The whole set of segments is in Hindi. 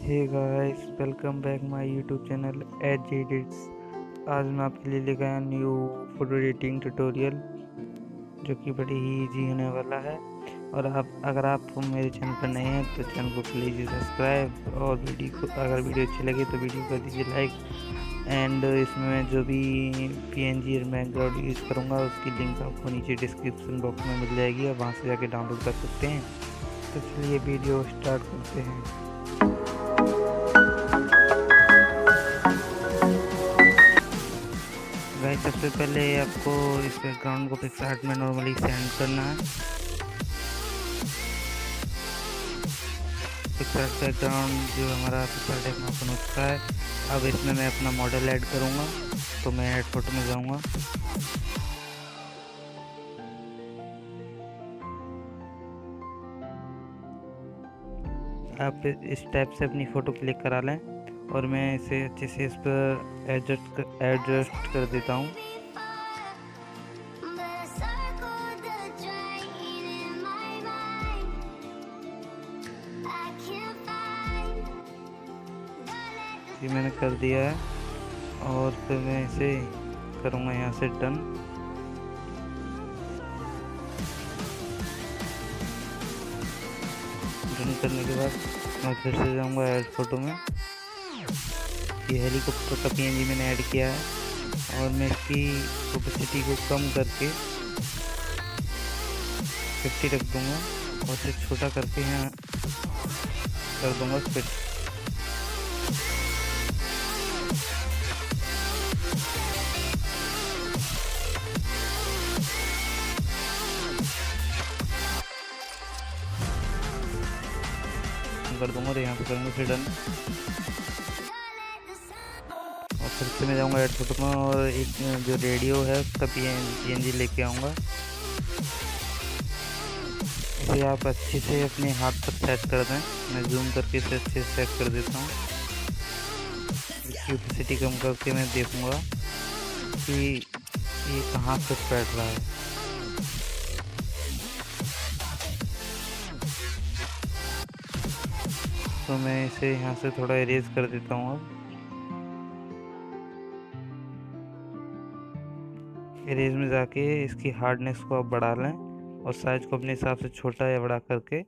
Hey guys, welcome back my YouTube channel H edits. आज मैं आपके लिए लेकर आया न्यू फोटो एडिटिंग ट्यूटोरियल जो कि बड़ी ही इजी होने वाला है। और अगर आप मेरे चैनल पर नए हैं तो चैनल को प्लीज़ सब्सक्राइब, और अगर वीडियो अच्छी लगे तो वीडियो कर दीजिए लाइक। एंड इसमें जो भी PNG और बैकग्राउंड यूज़ करूँगा उसकी लिंक आपको नीचे डिस्क्रिप्शन बॉक्स में मिल जाएगी, आप वहाँ से जाके डाउनलोड कर सकते हैं। तो चलिए वीडियो स्टार्ट करते हैं। गाइस, सबसे पहले आपको इस बैकग्राउंड को पिक्सआर्ट में नॉर्मली सेंड करना है। पिक्सआर्ट बैकग्राउंड जो हमारा पिक्सआर्ट है ओपन हो चुका है। अब इसमें मैं अपना मॉडल ऐड करूँगा, तो मैं ऐड फोटो में जाऊँगा। आप इस टाइप से अपनी फ़ोटो क्लिक करा लें और मैं इसे अच्छे से इस पर एडजस्ट कर देता हूँ। ये मैंने कर दिया है और फिर मैं इसे करूँगा यहाँ से डन। डन करने के बाद मैं फिर से जाऊँगा ऐड फोटो में। ये हेलीकॉप्टर का PNG मैंने ऐड किया है और मैं इसकी ओपेसिटी को कम करके 50 रख दूँगा और इसे छोटा करके यहाँ कर दूँगा फिट। कर दूंगा और यहाँ पे करूँगा फिर डन। और फिर से मैं जाऊँगा ऐड फोटो में और एक जो रेडियो है उसका PNG लेके आऊँगा। इसे आप अच्छे से अपने हाथ पर सेट कर दें। मैं जूम करके इसे अच्छे से सेट कर देता हूँ। इसकी ओपेसिटी कम करके मैं देखूँगा कि ये कहाँ फिट बैठ रहा है। तो मैं इसे यहाँ से थोड़ा इरेज कर देता हूँ। अब इरेज में जाके इसकी हार्डनेस को आप बढ़ा लें और साइज को अपने हिसाब से छोटा या बड़ा करके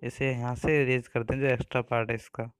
इसे यहाँ से इरेज कर दें जो एक्स्ट्रा पार्ट है इसका।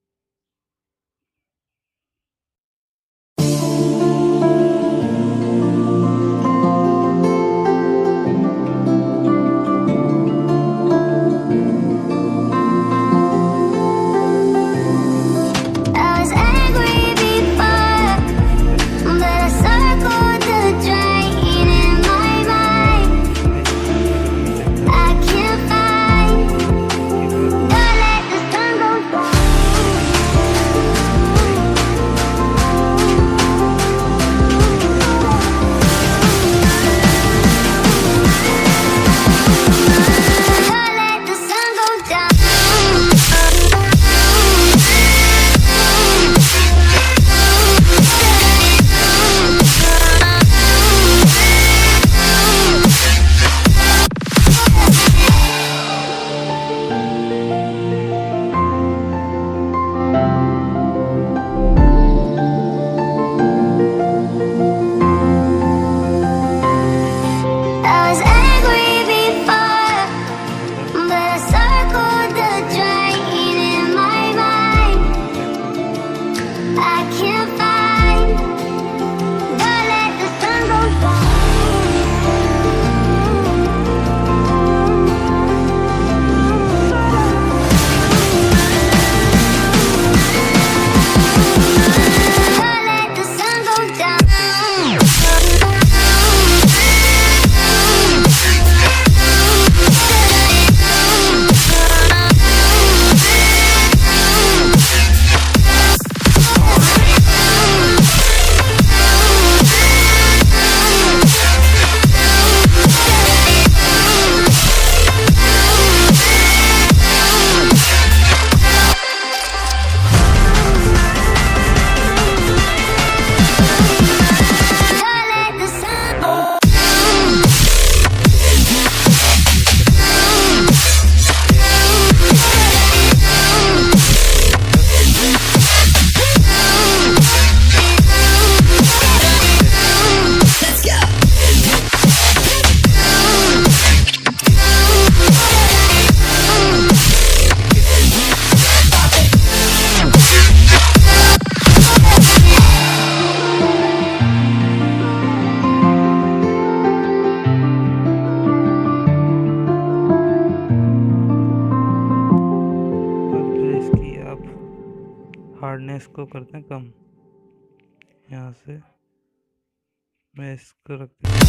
हार्डनेस को करते हैं कम। यहाँ से मैं इसको रखते